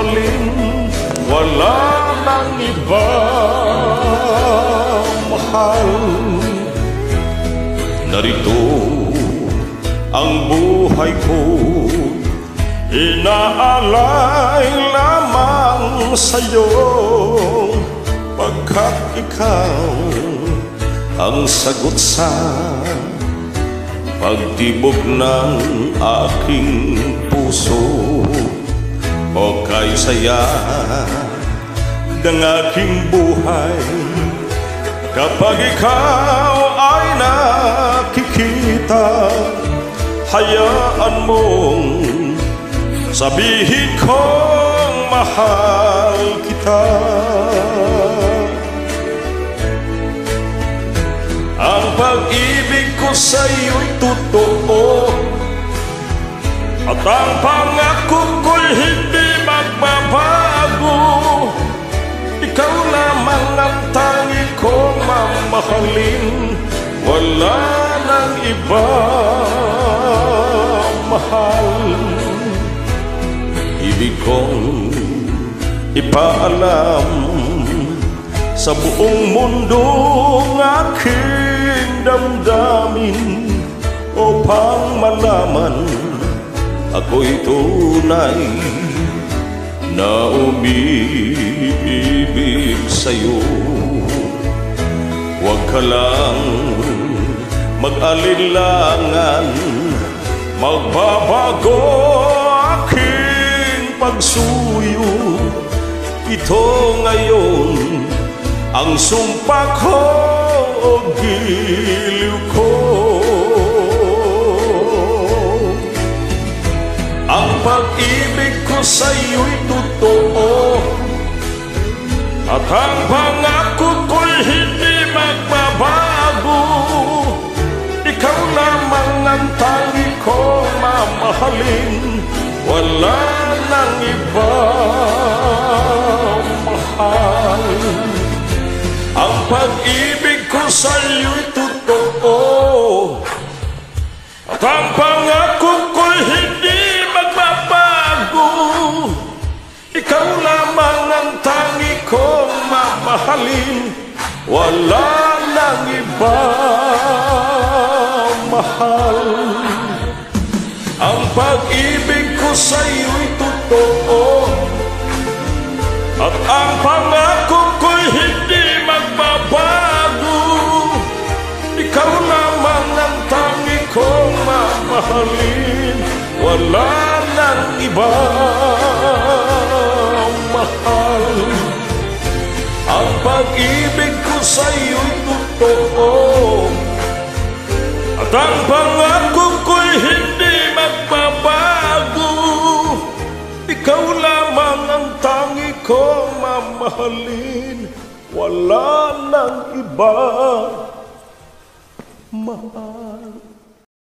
mamahalin, wala nang iba mahal. Narito ang buhay ko, inaalay lamang sa'yo, pagkat ikaw ang sagot sa pagtibok ng aking puso. O kay saya ng aking buhay kapag ikaw ay nakikita. Hayaan mong sabihin kong mahal kita. Ang pag-ibig ko sa'yo'y totoo, at ang pangako ko'y hindi magbabago. Ikaw lamang ang tangi kong mamahalin, wala nang iba mahal. Ibig kong ipaalam sa buong mundong aking damdamin, upang malaman ako'y tunay na umiibig sa'yo. Huwag ka lang mag-alinlangan, magbabago aking pagsuyo. Ito ngayon ang sumpa ko o giliw ko. Ang pag-ibig ko sa'yo'y totoo, at ang pangako ko'y hindi magbabago. Ikaw lamang ang tangi kong mamahalin, wala nang iba mahal. Ang pag-ibig ko sa'yo'y totoo, at ang pangako ko'y hindi magbabago. Ikaw lamang ang tangi kong mamahalin, wala nang iba mahal. Ang pag-ibig ko sa'yo'y totoo, at ang pangako ko'y hindi magbabago. Ikaw lamang ang tangi kong mamahalin, wala nang iba mahal. Ang pag-ibig ko sa'yo'y totoo, at ang pangako ko'y hindi magbabago. Ikaw lamang ang tangi kong mamahalin, wala nang iba mahal.